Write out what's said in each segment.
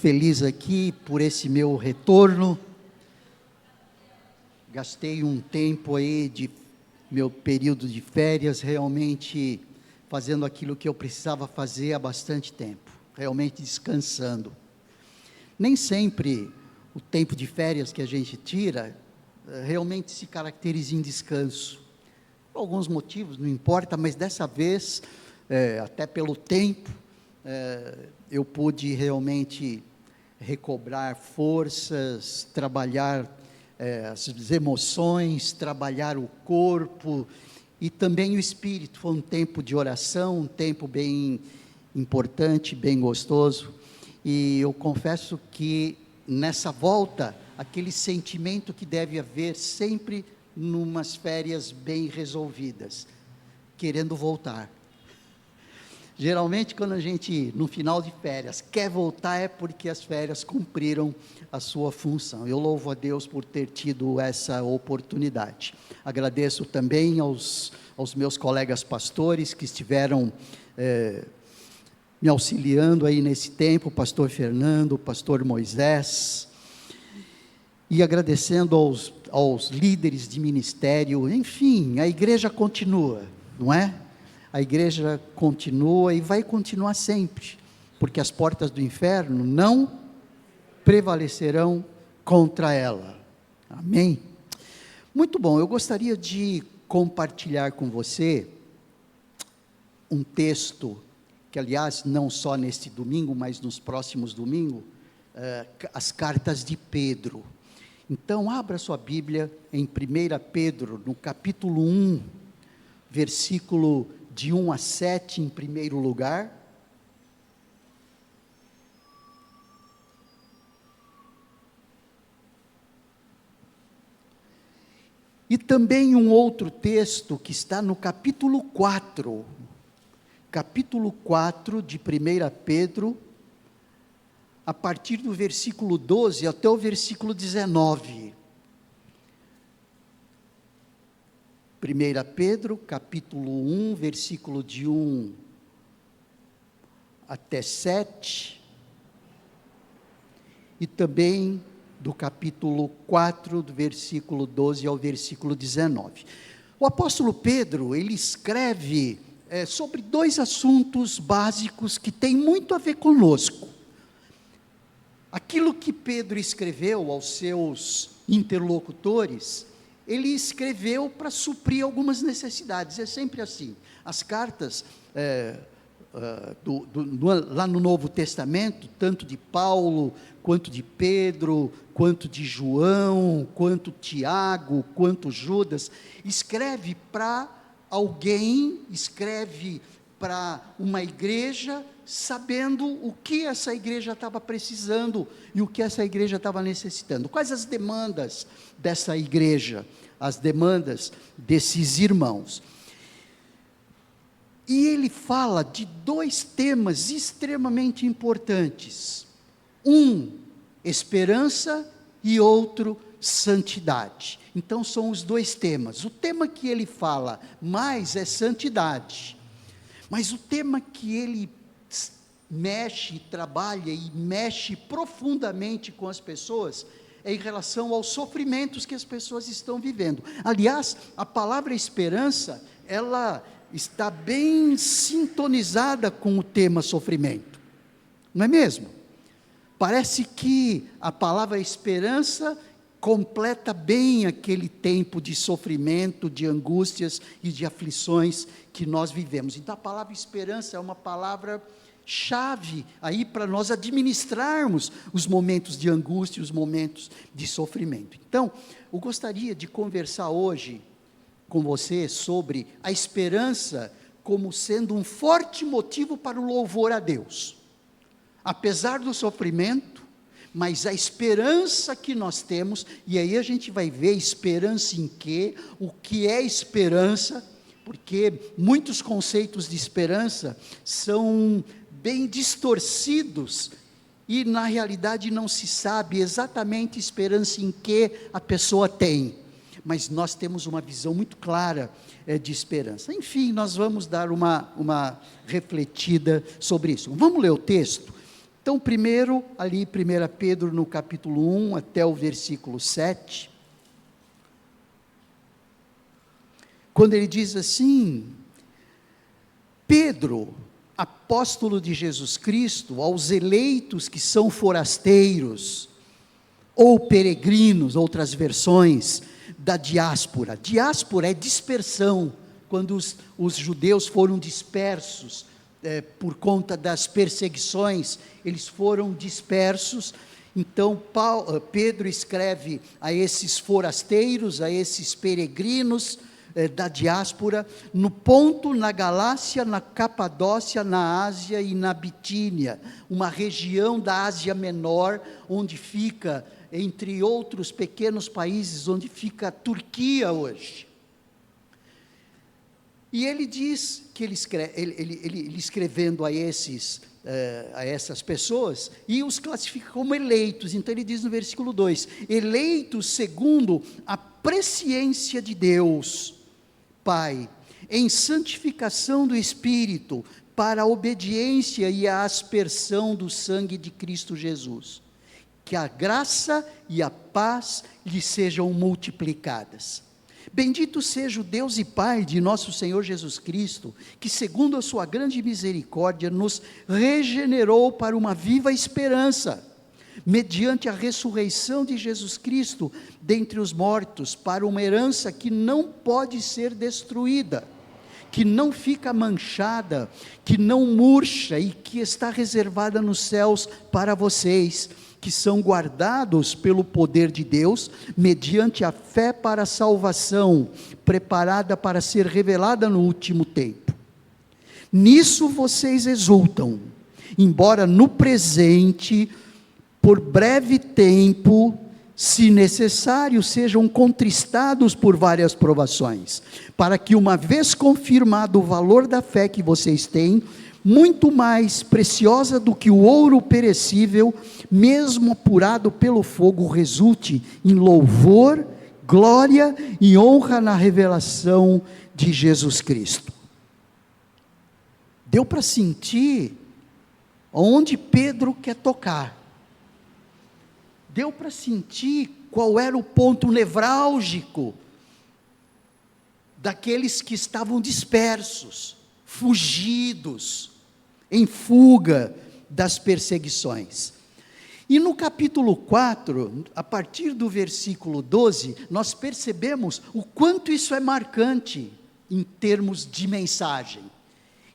feliz aqui por esse meu retorno. Gastei um tempo aí de meu período de férias realmente fazendo aquilo que eu precisava fazer há bastante tempo, realmente descansando. Nem sempre o tempo de férias que a gente tira realmente se caracteriza em descanso. Por alguns motivos, não importa, mas dessa vez, até pelo tempo, eu pude realmente recobrar forças, trabalhar as emoções, trabalhar o corpo e também o espírito. Foi um tempo de oração, um tempo bem importante, bem gostoso, e eu confesso que nessa volta, aquele sentimento que deve haver sempre numas férias bem resolvidas, querendo voltar. Geralmente quando a gente, no final de férias, quer voltar é porque as férias cumpriram a sua função. Eu louvo a Deus por ter tido essa oportunidade. Agradeço também aos meus colegas pastores que estiveram me auxiliando aí nesse tempo, o pastor Fernando, o pastor Moisés, e agradecendo aos líderes de ministério. Enfim, a igreja continua, não é? A igreja continua e vai continuar sempre, porque as portas do inferno não prevalecerão contra ela. Amém? Muito bom, eu gostaria de compartilhar com você um texto, que aliás, não só neste domingo, mas nos próximos domingos, as cartas de Pedro. Então, abra sua Bíblia em 1 Pedro, no capítulo 1, versículo de 1 a 7, em primeiro lugar. E também um outro texto que está no capítulo 4 de 1 Pedro, a partir do versículo 12 até o versículo 19. 1 Pedro, capítulo 1, versículo de 1 até 7, e também do capítulo 4, do versículo 12 ao versículo 19. O apóstolo Pedro, ele escreve sobre dois assuntos básicos que têm muito a ver conosco. Aquilo que Pedro escreveu aos seus interlocutores, ele escreveu para suprir algumas necessidades. É sempre assim. As cartas lá no Novo Testamento, tanto de Paulo, quanto de Pedro, quanto de João, quanto Tiago, quanto Judas, escreve para alguém, escreve para uma igreja, sabendo o que essa igreja estava precisando e o que essa igreja estava necessitando. Quais as demandas dessa igreja, as demandas desses irmãos. E ele fala de dois temas extremamente importantes. Um, esperança, e outro, santidade. Então são os dois temas. O tema que ele fala mais é santidade. Mas o tema que ele mexe, trabalha e mexe profundamente com as pessoas é em relação aos sofrimentos que as pessoas estão vivendo. Aliás, a palavra esperança, ela está bem sintonizada com o tema sofrimento, não é mesmo? Parece que a palavra esperança completa bem aquele tempo de sofrimento, de angústias e de aflições que nós vivemos. Então a palavra esperança é uma palavra chave aí para nós administrarmos os momentos de angústia, os momentos de sofrimento. Então, eu gostaria de conversar hoje com você sobre a esperança como sendo um forte motivo para o louvor a Deus. Apesar do sofrimento, mas a esperança que nós temos, e aí a gente vai ver esperança em quê, o que é esperança, porque muitos conceitos de esperança são bem distorcidos, e na realidade não se sabe exatamente esperança em que a pessoa tem, mas nós temos uma visão muito clara de esperança. Enfim, nós vamos dar uma refletida sobre isso. Vamos ler o texto? Então, primeiro, ali 1 Pedro no capítulo 1 até o versículo 7, quando ele diz assim: Pedro, apóstolo de Jesus Cristo, aos eleitos que são forasteiros, ou peregrinos, outras versões, da diáspora. Diáspora é dispersão, quando os judeus foram dispersos, por conta das perseguições, eles foram dispersos. Então Pedro escreve a esses forasteiros, a esses peregrinos da diáspora, no ponto, na Galácia, na Capadócia, na Ásia e na Bitínia, uma região da Ásia Menor, onde fica, entre outros pequenos países, onde fica a Turquia hoje. E ele diz que ele escrevendo a essas pessoas, e os classifica como eleitos. Então ele diz no versículo 2, eleitos segundo a presciência de Deus, Pai, em santificação do Espírito, para a obediência e a aspersão do sangue de Cristo Jesus. Que a graça e a paz lhe sejam multiplicadas. Bendito seja o Deus e Pai de nosso Senhor Jesus Cristo, que segundo a sua grande misericórdia, nos regenerou para uma viva esperança, mediante a ressurreição de Jesus Cristo dentre os mortos, para uma herança que não pode ser destruída, que não fica manchada, que não murcha e que está reservada nos céus para vocês, que são guardados pelo poder de Deus, mediante a fé para a salvação, preparada para ser revelada no último tempo. Nisso vocês exultam, embora no presente, por breve tempo, se necessário, sejam contristados por várias provações, para que, uma vez confirmado o valor da fé que vocês têm, muito mais preciosa do que o ouro perecível, mesmo apurado pelo fogo, resulte em louvor, glória e honra na revelação de Jesus Cristo. Deu para sentir onde Pedro quer tocar. Deu para sentir qual era o ponto nevrálgico daqueles que estavam dispersos, fugidos, em fuga das perseguições. E no capítulo 4, a partir do versículo 12, nós percebemos o quanto isso é marcante em termos de mensagem.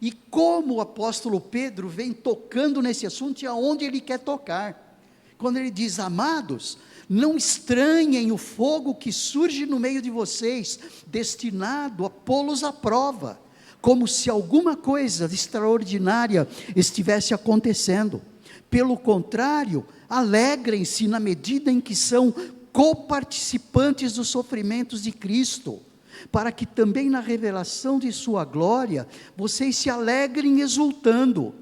E como o apóstolo Pedro vem tocando nesse assunto e aonde ele quer tocar. Quando ele diz: amados, não estranhem o fogo que surge no meio de vocês, destinado a pô-los à prova, como se alguma coisa extraordinária estivesse acontecendo. Pelo contrário, alegrem-se na medida em que são coparticipantes dos sofrimentos de Cristo, para que também na revelação de sua glória, vocês se alegrem exultando.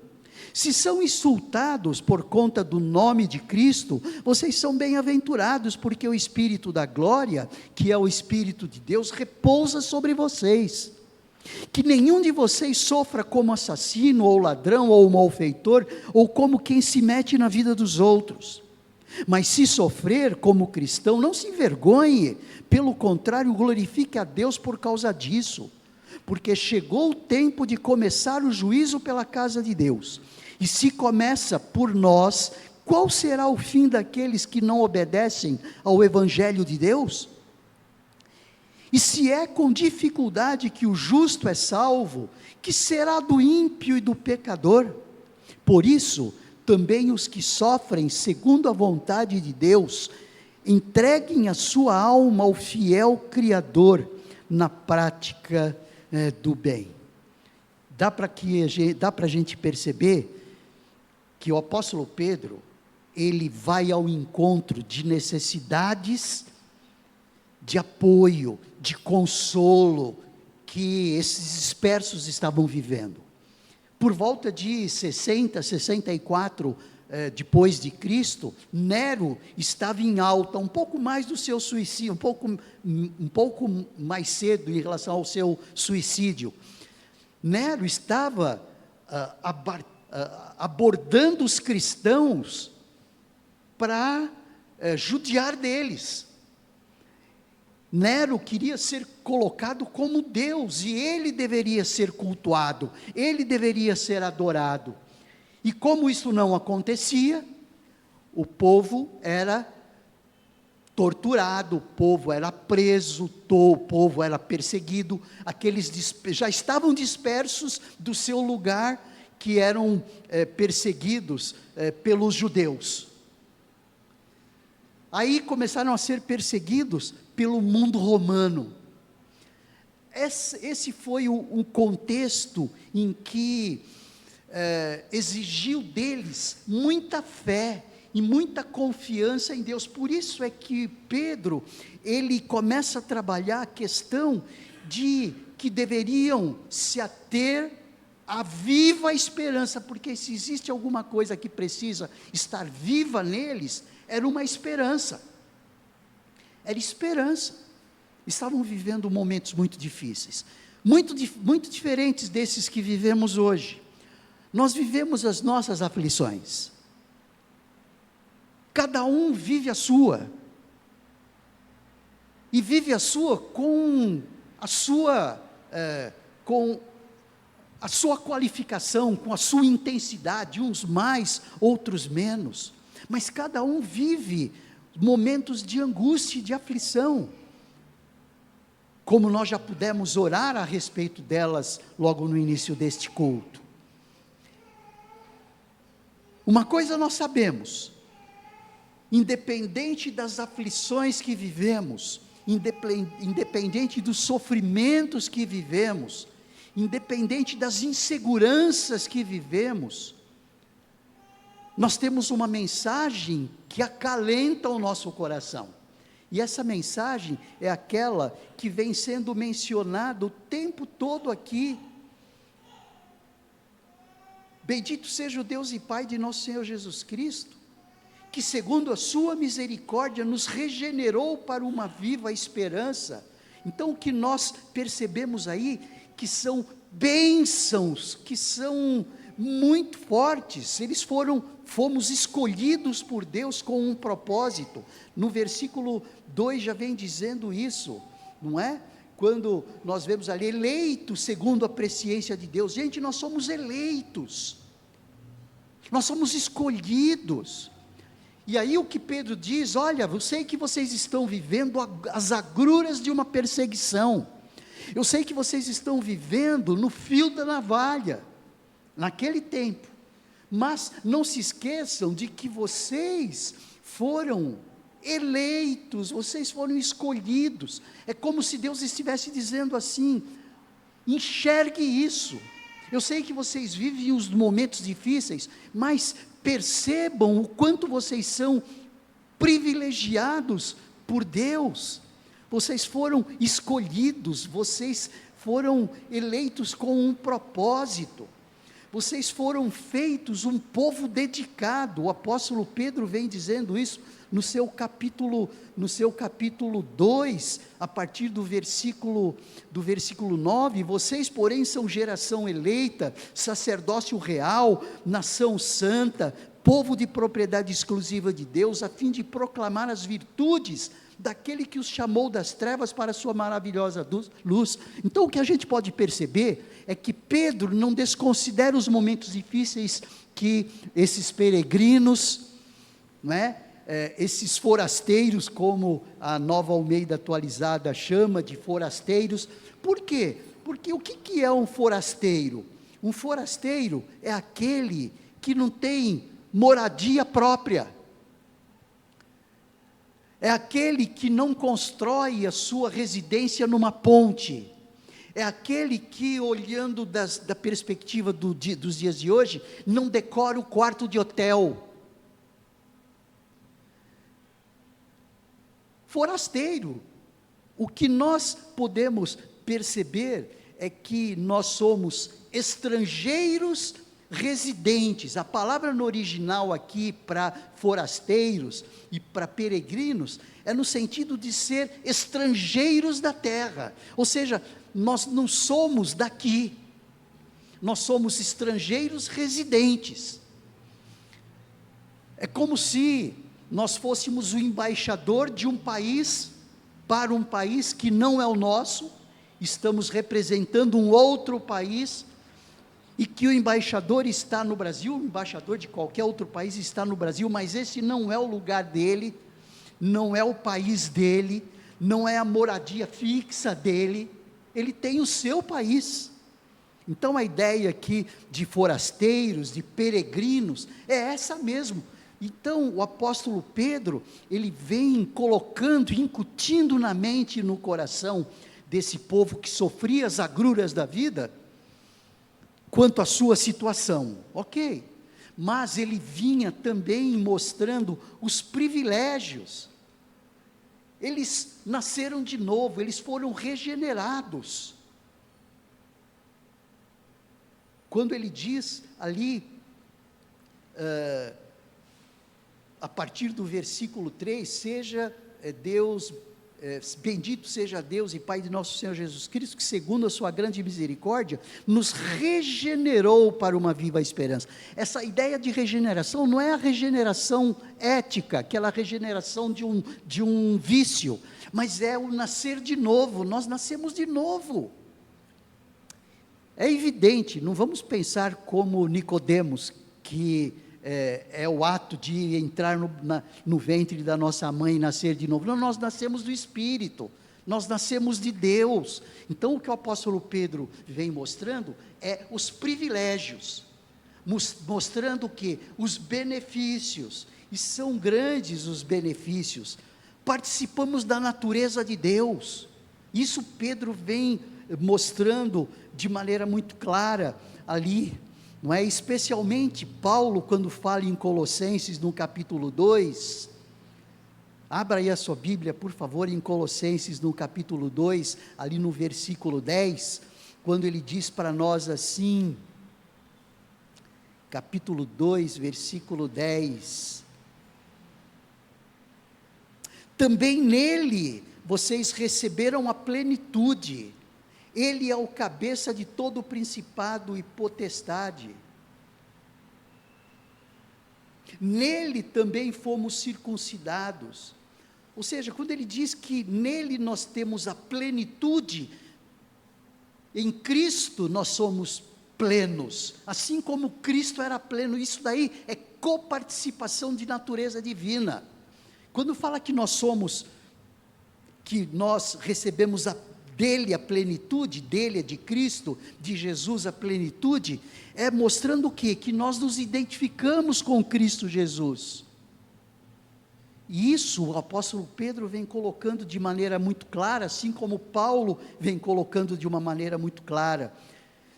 Se são insultados por conta do nome de Cristo, vocês são bem-aventurados, porque o Espírito da glória, que é o Espírito de Deus, repousa sobre vocês. Que nenhum de vocês sofra como assassino, ou ladrão, ou malfeitor, ou como quem se mete na vida dos outros. Mas se sofrer como cristão, não se envergonhe, pelo contrário, glorifique a Deus por causa disso, porque chegou o tempo de começar o juízo pela casa de Deus. E se começa por nós, qual será o fim daqueles que não obedecem ao Evangelho de Deus? E se é com dificuldade que o justo é salvo, que será do ímpio e do pecador? Por isso, também os que sofrem segundo a vontade de Deus, entreguem a sua alma ao fiel Criador, na prática do bem. Dá para a gente perceber que o apóstolo Pedro, ele vai ao encontro de necessidades de apoio, de consolo, que esses dispersos estavam vivendo. Por volta de 60, 64, depois de Cristo, Nero estava em alta, um pouco mais do seu suicídio, um pouco mais cedo em relação ao seu suicídio. Nero estava abordando os cristãos para judiar deles. Nero queria ser colocado como Deus, e ele deveria ser cultuado, ele deveria ser adorado. E como isso não acontecia, o povo era torturado, o povo era preso, o povo era perseguido, aqueles já estavam dispersos do seu lugar, que eram perseguidos pelos judeus. Aí começaram a ser perseguidos pelo mundo romano. Esse foi o contexto em que exigiu deles muita fé e muita confiança em Deus. Por isso é que Pedro, ele começa a trabalhar a questão de que deveriam se ater à viva esperança, porque se existe alguma coisa que precisa estar viva neles, era uma esperança. Era esperança. Estavam vivendo momentos muito difíceis, muito diferentes desses que vivemos hoje. Nós vivemos as nossas aflições. Cada um vive a sua. E vive a sua com a sua qualificação, com a sua intensidade, uns mais, outros menos. Mas cada um vive momentos de angústia e de aflição, como nós já pudemos orar a respeito delas logo no início deste culto. Uma coisa nós sabemos: independente das aflições que vivemos, independente dos sofrimentos que vivemos, independente das inseguranças que vivemos, nós temos uma mensagem que acalenta o nosso coração, e essa mensagem é aquela que vem sendo mencionada o tempo todo aqui. Bendito seja o Deus e Pai de nosso Senhor Jesus Cristo, que segundo a sua misericórdia nos regenerou para uma viva esperança. Então o que nós percebemos aí, que são bênçãos, que são muito fortes, fomos escolhidos por Deus com um propósito. No versículo 2 já vem dizendo isso, não é? Quando nós vemos ali, eleitos segundo a presciência de Deus. Gente, nós somos eleitos, nós somos escolhidos. E aí o que Pedro diz: olha, eu sei que vocês estão vivendo as agruras de uma perseguição, eu sei que vocês estão vivendo no fio da navalha, naquele tempo, mas não se esqueçam de que vocês foram eleitos, vocês foram escolhidos. É como se Deus estivesse dizendo assim: enxergue isso. Eu sei que vocês vivem os momentos difíceis, mas percebam o quanto vocês são privilegiados por Deus. Vocês foram escolhidos, vocês foram eleitos com um propósito, vocês foram feitos um povo dedicado. O apóstolo Pedro vem dizendo isso no seu capítulo 2, a partir do versículo 9, vocês porém são geração eleita, sacerdócio real, nação santa, povo de propriedade exclusiva de Deus, a fim de proclamar as virtudes daquele que os chamou das trevas para a sua maravilhosa luz. Então o que a gente pode perceber é que Pedro não desconsidera os momentos difíceis que esses peregrinos, não é? Esses forasteiros, como a Nova Almeida atualizada chama de forasteiros. Por quê? Porque o que é um forasteiro? Um forasteiro é aquele que não tem moradia própria, é aquele que não constrói a sua residência numa ponte, é aquele que, olhando da perspectiva dos dias de hoje, não decora o quarto de hotel. Forasteiro. O que nós podemos perceber é que nós somos estrangeiros residentes. A palavra no original aqui para forasteiros e para peregrinos é no sentido de ser estrangeiros da terra, ou seja, nós não somos daqui, nós somos estrangeiros residentes. É como se nós fôssemos o embaixador de um país para um país que não é o nosso, estamos representando um outro país, e que o embaixador está no Brasil, o embaixador de qualquer outro país está no Brasil, mas esse não é o lugar dele, não é o país dele, não é a moradia fixa dele, ele tem o seu país. Então a ideia aqui de forasteiros, de peregrinos, é essa mesmo. Então o apóstolo Pedro, ele vem colocando, incutindo na mente e no coração desse povo que sofria as agruras da vida, quanto à sua situação, ok, mas ele vinha também mostrando os privilégios. Eles nasceram de novo, eles foram regenerados. Quando ele diz ali, a partir do versículo 3, seja Deus, bendito seja Deus e Pai de nosso Senhor Jesus Cristo, que segundo a sua grande misericórdia, nos regenerou para uma viva esperança. Essa ideia de regeneração não é a regeneração ética, aquela regeneração de um vício, mas é o nascer de novo. Nós nascemos de novo. É evidente, não vamos pensar como Nicodemos, que é o ato de entrar no ventre da nossa mãe e nascer de novo. Não, nós nascemos do Espírito, nós nascemos de Deus. Então o que o apóstolo Pedro vem mostrando é os privilégios, mostrando o que? Os benefícios, e são grandes os benefícios. Participamos da natureza de Deus, isso Pedro vem mostrando de maneira muito clara ali, não é? Especialmente Paulo, quando fala em Colossenses, no capítulo 2, abra aí a sua Bíblia, por favor, em Colossenses, no capítulo 2, ali no versículo 10, quando ele diz para nós assim, capítulo 2, versículo 10, também nele vocês receberam a plenitude, ele é o cabeça de todo o principado e potestade. Nele também fomos circuncidados. Ou seja, quando ele diz que nele nós temos a plenitude, em Cristo nós somos plenos, assim como Cristo era pleno. Isso daí é coparticipação de natureza divina. Quando fala que nós recebemos dele a plenitude, dele é de Cristo, de Jesus a plenitude, é mostrando o quê? Que nós nos identificamos com Cristo Jesus. E isso o apóstolo Pedro vem colocando de maneira muito clara, assim como Paulo vem colocando de uma maneira muito clara.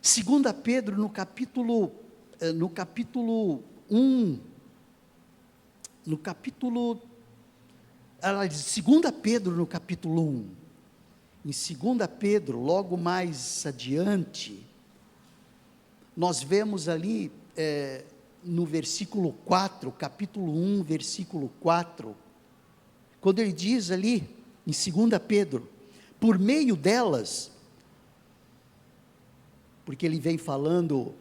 2 Pedro no capítulo 1, no capítulo, 2 Pedro no capítulo 1, em 2 Pedro, logo mais adiante, nós vemos ali, no versículo 4, capítulo 1, versículo 4, quando ele diz ali, em 2 Pedro, por meio delas, porque ele vem falando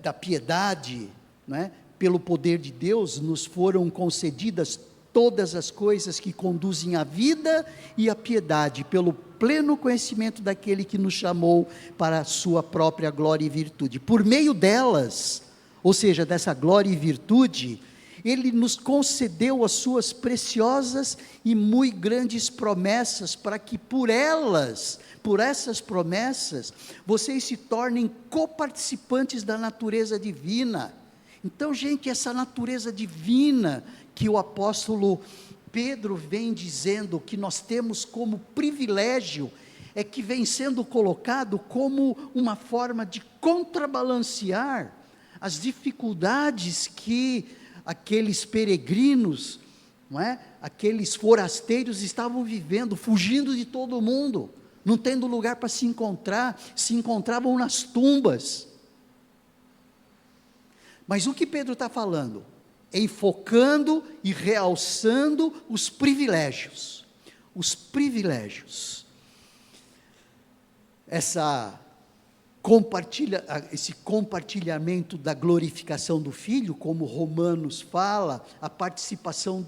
da piedade, não é? Pelo poder de Deus, nos foram concedidas todas as coisas que conduzem à vida e à piedade, pelo pleno conhecimento daquele que nos chamou para a sua própria glória e virtude. Por meio delas, ou seja, dessa glória e virtude, ele nos concedeu as suas preciosas e muito grandes promessas, para que por essas promessas, vocês se tornem coparticipantes da natureza divina. Então, gente, essa natureza divina que o apóstolo Pedro vem dizendo que nós temos como privilégio, é que vem sendo colocado como uma forma de contrabalancear as dificuldades que aqueles peregrinos, não é? Aqueles forasteiros estavam vivendo, fugindo de todo mundo, não tendo lugar para se encontrar, se encontravam nas tumbas. Mas o que Pedro está falando? Enfocando e realçando os privilégios. Os privilégios. Essa esse compartilhamento da glorificação do Filho, como Romanos fala, a participação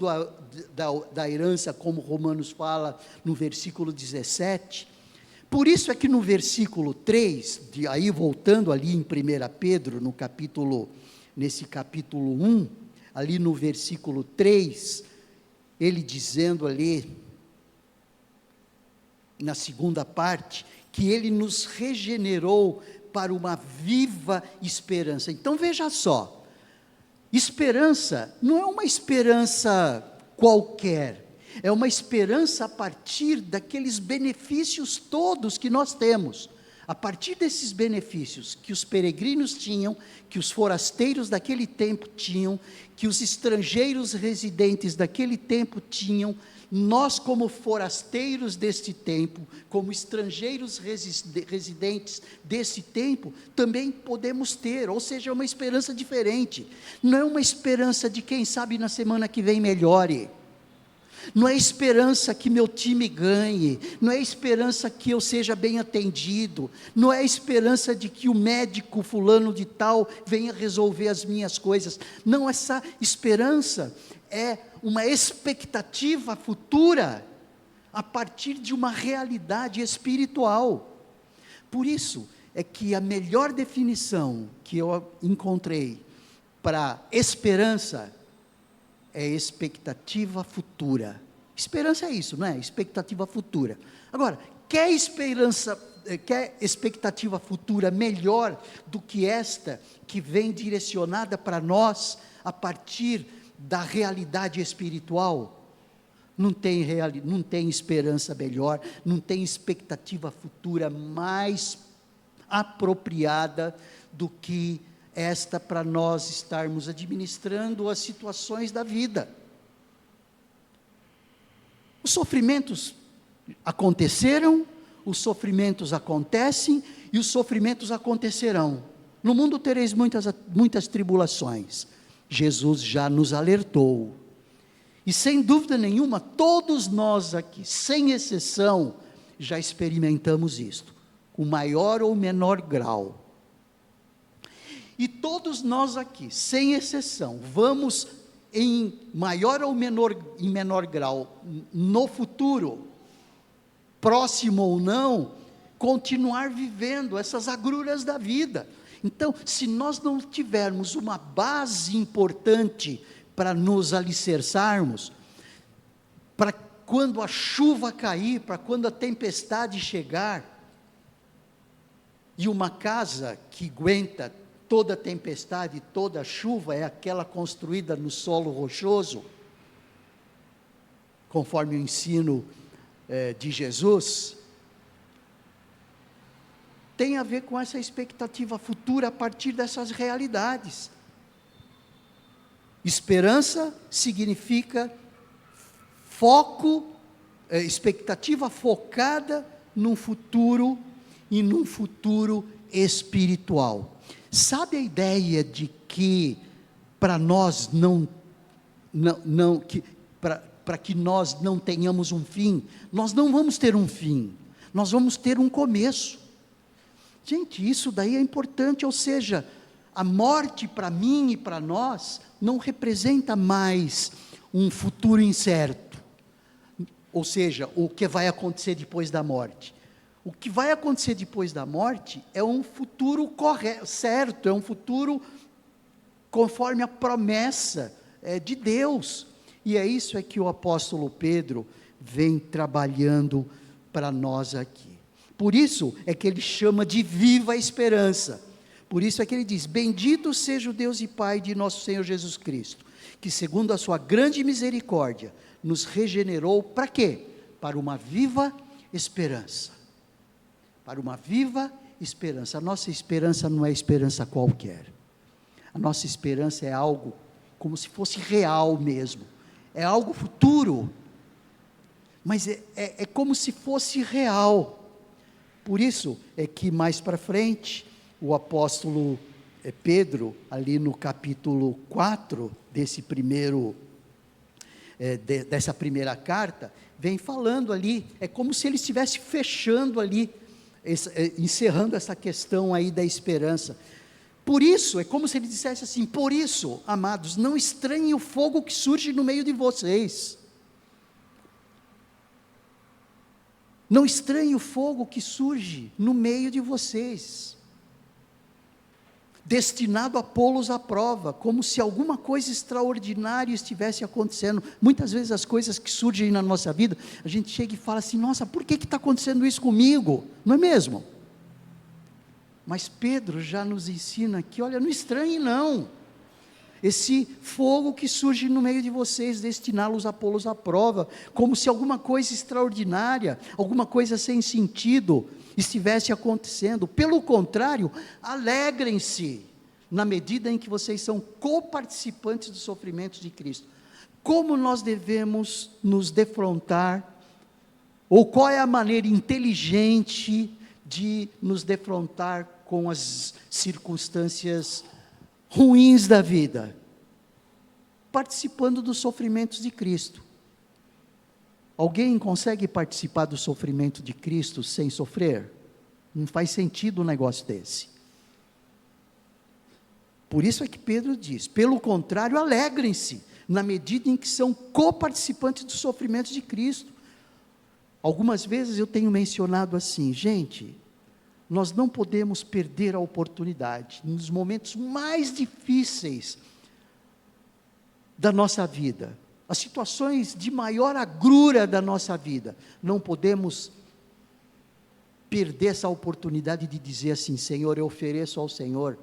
da herança, como Romanos fala no versículo 17. Por isso é que no versículo 3, aí voltando ali em 1 Pedro, nesse capítulo 1, ali no versículo 3, ele dizendo ali, na segunda parte, que ele nos regenerou para uma viva esperança. Então veja só, esperança não é uma esperança qualquer, é uma esperança a partir daqueles benefícios todos que nós temos. A partir desses benefícios que os peregrinos tinham, que os forasteiros daquele tempo tinham, que os estrangeiros residentes daquele tempo tinham, nós, como forasteiros deste tempo, como estrangeiros residentes desse tempo, também podemos ter, ou seja, uma esperança diferente. Não é uma esperança de quem sabe na semana que vem melhore. Não é esperança que meu time ganhe, não é esperança que eu seja bem atendido, não é esperança de que o médico fulano de tal venha resolver as minhas coisas. Não, essa esperança é uma expectativa futura a partir de uma realidade espiritual. Por isso é que a melhor definição que eu encontrei para esperança é expectativa futura. Esperança é isso, não é? Expectativa futura. Agora, quer expectativa futura melhor do que esta, que vem direcionada para nós, a partir da realidade espiritual? Não tem esperança melhor, não tem expectativa futura mais apropriada do que esta, para nós estarmos administrando as situações da vida. Os sofrimentos aconteceram, os sofrimentos acontecem e os sofrimentos acontecerão. No mundo tereis muitas tribulações. Jesus já nos alertou. E sem dúvida nenhuma, todos nós aqui, sem exceção, já experimentamos isto, com maior ou menor grau. E todos nós aqui, sem exceção, vamos em maior ou menor grau, no futuro, próximo ou não, continuar vivendo essas agruras da vida. Então, se nós não tivermos uma base importante para nos alicerçarmos, para quando a chuva cair, para quando a tempestade chegar, e uma casa que aguenta toda tempestade, toda chuva, é aquela construída no solo rochoso, conforme o ensino de Jesus, tem a ver com essa expectativa futura a partir dessas realidades. Esperança significa foco, expectativa focada num futuro, e num futuro espiritual. Sabe a ideia de que para nós para que nós não tenhamos um fim, nós não vamos ter um fim, nós vamos ter um começo. Gente, isso daí é importante, ou seja, a morte para mim e para nós não representa mais um futuro incerto, ou seja, o que vai acontecer depois da morte. O que vai acontecer depois da morte é um futuro correto, certo, é um futuro conforme a promessa de Deus. E é isso que o apóstolo Pedro vem trabalhando para nós aqui. Por isso é que ele chama de viva esperança. Por isso é que ele diz: bendito seja o Deus e Pai de nosso Senhor Jesus Cristo, que segundo a sua grande misericórdia, nos regenerou para quê? Para uma viva esperança. Para uma viva esperança. A nossa esperança não é esperança qualquer. A nossa esperança é algo como se fosse real mesmo. É algo futuro. Mas é como se fosse real. Por isso é que mais para frente, o apóstolo Pedro, ali no capítulo 4, dessa primeira carta, vem falando ali, é como se ele estivesse fechando ali, encerrando essa questão aí da esperança. Por isso, é como se ele dissesse assim: por isso, amados, não estranhem o fogo que surge no meio de vocês. Não estranhem o fogo que surge no meio de vocês, destinado a pô-los à prova, como se alguma coisa extraordinária estivesse acontecendo. Muitas vezes as coisas que surgem na nossa vida, a gente chega e fala assim: nossa, por que está acontecendo isso comigo? Não é mesmo? Mas Pedro já nos ensina que, olha, não estranhe não, esse fogo que surge no meio de vocês, destiná-los a pô-los à prova, como se alguma coisa extraordinária, alguma coisa sem sentido estivesse acontecendo. Pelo contrário, alegrem-se, na medida em que vocês são coparticipantes dos sofrimentos de Cristo. Como nós devemos nos defrontar, ou qual é a maneira inteligente de nos defrontar com as circunstâncias ruins da vida? Participando dos sofrimentos de Cristo. Alguém consegue participar do sofrimento de Cristo sem sofrer? Não faz sentido um negócio desse. Por isso é que Pedro diz: pelo contrário, alegrem-se, na medida em que são coparticipantes dos sofrimentos de Cristo. Algumas vezes eu tenho mencionado assim: gente, nós não podemos perder a oportunidade, nos momentos mais difíceis da nossa vida, as situações de maior agrura da nossa vida, não podemos perder essa oportunidade de dizer assim: Senhor, eu ofereço ao Senhor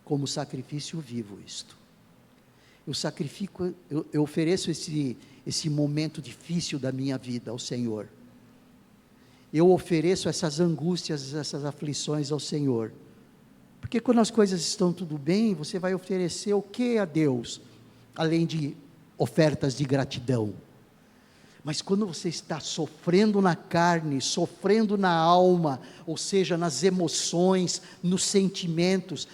como sacrifício vivo isto. Eu ofereço esse momento difícil da minha vida ao Senhor. Eu ofereço essas angústias, essas aflições ao Senhor. Porque quando as coisas estão tudo bem, você vai oferecer o que a Deus? Além de ofertas de gratidão. Mas quando você está sofrendo na carne, sofrendo na alma, ou seja, nas emoções, nos sentimentos,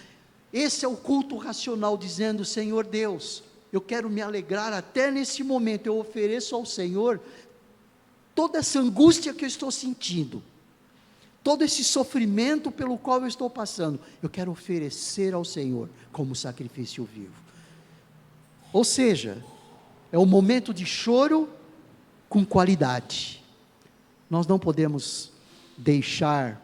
esse é o culto racional, dizendo: Senhor Deus, eu quero me alegrar até nesse momento, eu ofereço ao Senhor toda essa angústia que eu estou sentindo, todo esse sofrimento pelo qual eu estou passando, eu quero oferecer ao Senhor como sacrifício vivo. Ou seja, é um momento de choro com qualidade. Nós não podemos deixar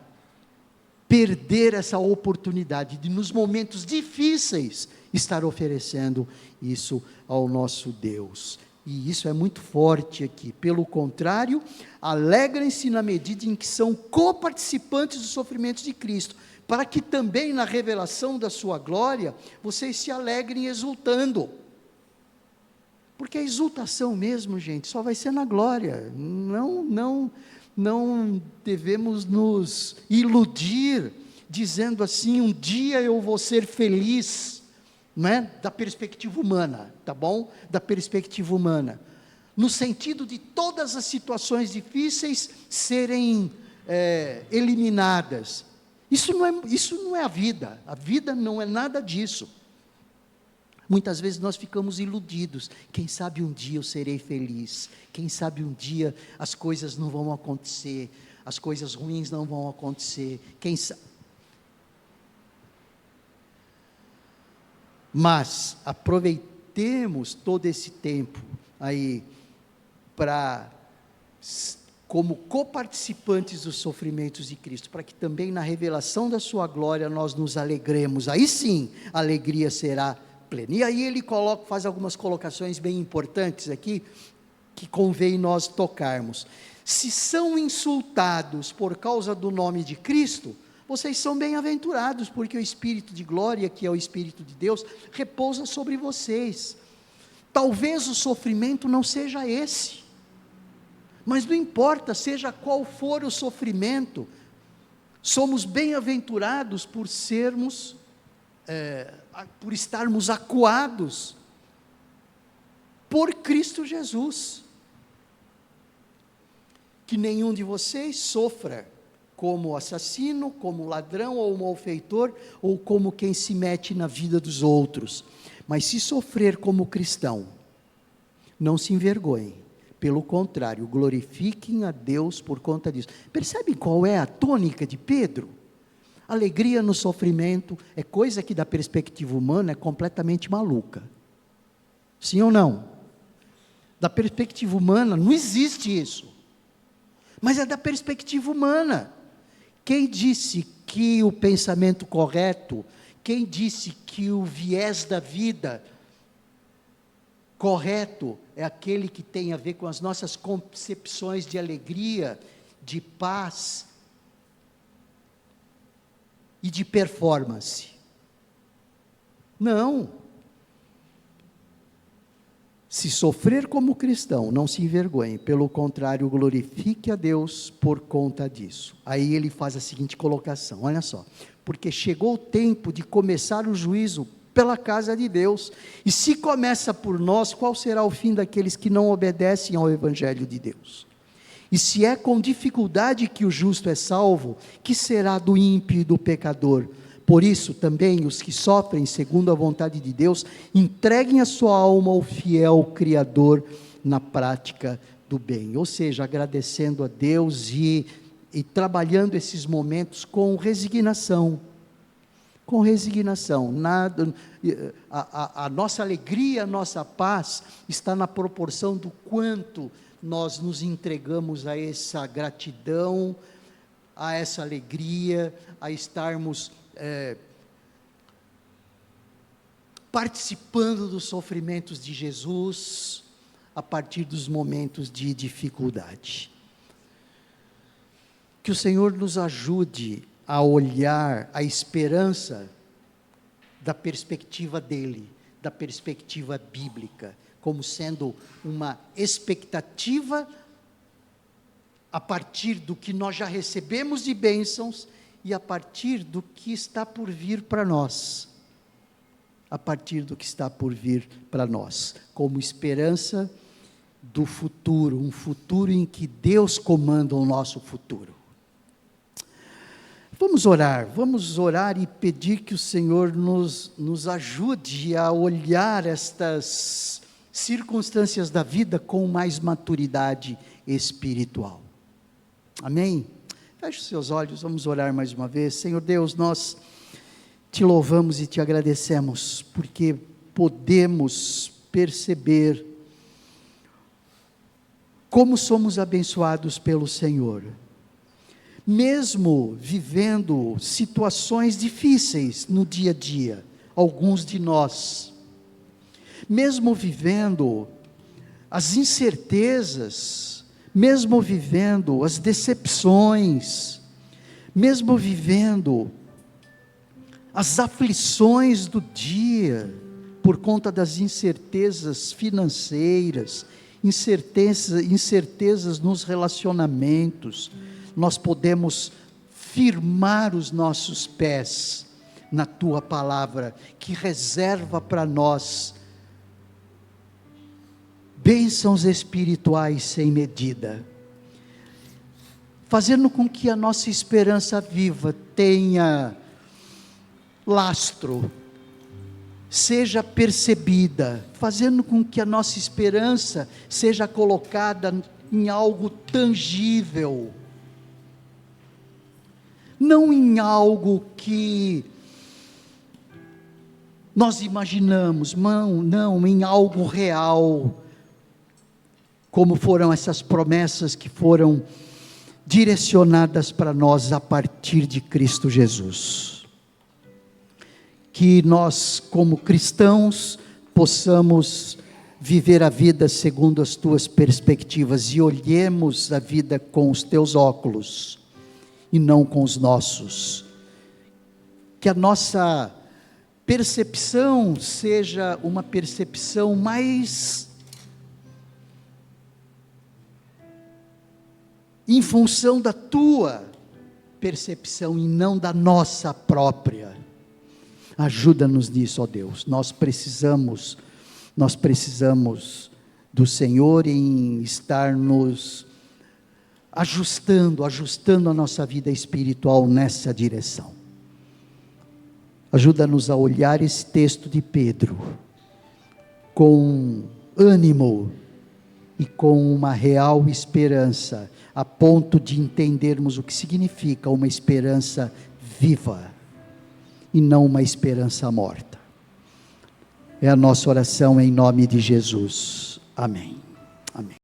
perder essa oportunidade de, nos momentos difíceis, estar oferecendo isso ao nosso Deus. E isso é muito forte aqui. Pelo contrário, alegrem-se na medida em que são coparticipantes dos sofrimentos de Cristo, para que também na revelação da sua glória, vocês se alegrem exultando. Porque a exultação mesmo, gente, só vai ser na glória. Não devemos nos iludir, dizendo assim: um dia eu vou ser feliz, não é? Da perspectiva humana, tá bom? Da perspectiva humana, no sentido de todas as situações difíceis serem eliminadas. Isso não é a vida não é nada disso. Muitas vezes nós ficamos iludidos: quem sabe um dia eu serei feliz, quem sabe um dia as coisas não vão acontecer, as coisas ruins não vão acontecer, quem sabe. Mas aproveitemos todo esse tempo aí para, como coparticipantes dos sofrimentos de Cristo, para que também na revelação da sua glória nós nos alegremos. Aí sim a alegria será plena. E aí ele faz algumas colocações bem importantes aqui, que convém nós tocarmos. Se são insultados por causa do nome de Cristo, vocês são bem-aventurados, porque o Espírito de glória, que é o Espírito de Deus, repousa sobre vocês. Talvez o sofrimento não seja esse, mas não importa, seja qual for o sofrimento, somos bem-aventurados por estarmos acuados por Cristo Jesus. Que nenhum de vocês sofra como assassino, como ladrão ou malfeitor, ou como quem se mete na vida dos outros. Mas se sofrer como cristão, não se envergonhe, Pelo contrário, glorifiquem a Deus por conta disso. Percebe qual é a tônica de Pedro? Alegria no sofrimento é coisa que da perspectiva humana é completamente maluca. Sim ou não? Da perspectiva humana não existe isso. Mas é da perspectiva humana. Quem disse que o pensamento correto, quem disse que o viés da vida correto é aquele que tem a ver com as nossas concepções de alegria, de paz e de performance? Não. Se sofrer como cristão, não se envergonhe, pelo contrário, glorifique a Deus por conta disso. Aí ele faz a seguinte colocação, olha só: porque chegou o tempo de começar o juízo pela casa de Deus, e se começa por nós, qual será o fim daqueles que não obedecem ao Evangelho de Deus? E se é com dificuldade que o justo é salvo, que será do ímpio e do pecador? Por isso também os que sofrem segundo a vontade de Deus, entreguem a sua alma ao fiel Criador na prática do bem. Ou seja, agradecendo a Deus e trabalhando esses momentos com resignação. Com resignação. A nossa alegria, a nossa paz está na proporção do quanto nós nos entregamos a essa gratidão, a essa alegria, a estarmos participando dos sofrimentos de Jesus, a partir dos momentos de dificuldade. Que o Senhor nos ajude a olhar a esperança da perspectiva dEle, da perspectiva bíblica, como sendo uma expectativa a partir do que nós já recebemos de bênçãos e a partir do que está por vir para nós. A partir do que está por vir para nós, como esperança do futuro, um futuro em que Deus comanda o nosso futuro. Vamos orar e pedir que o Senhor nos ajude a olhar estas circunstâncias da vida com mais maturidade espiritual. Amém? Feche os seus olhos, vamos orar mais uma vez. Senhor Deus, nós te louvamos e te agradecemos, porque podemos perceber como somos abençoados pelo Senhor. Mesmo vivendo situações difíceis no dia a dia, alguns de nós, mesmo vivendo as incertezas, mesmo vivendo as decepções, mesmo vivendo as aflições do dia, por conta das incertezas financeiras, incertezas nos relacionamentos, nós podemos firmar os nossos pés na Tua palavra, que reserva para nós bênçãos espirituais sem medida, fazendo com que a nossa esperança viva tenha lastro, seja percebida, fazendo com que a nossa esperança seja colocada em algo tangível, não em algo que nós imaginamos, não, em algo real, como foram essas promessas que foram direcionadas para nós a partir de Cristo Jesus. Que nós, como cristãos, possamos viver a vida segundo as Tuas perspectivas e olhemos a vida com os Teus óculos e não com os nossos. Que a nossa percepção seja uma percepção mais em função da Tua percepção e não da nossa própria. Ajuda-nos nisso, ó Deus. Nós precisamos do Senhor em estar nos ajustando a nossa vida espiritual nessa direção. Ajuda-nos a olhar esse texto de Pedro com ânimo, e com uma real esperança, a ponto de entendermos o que significa uma esperança viva e não uma esperança morta. É a nossa oração em nome de Jesus. Amém. Amém.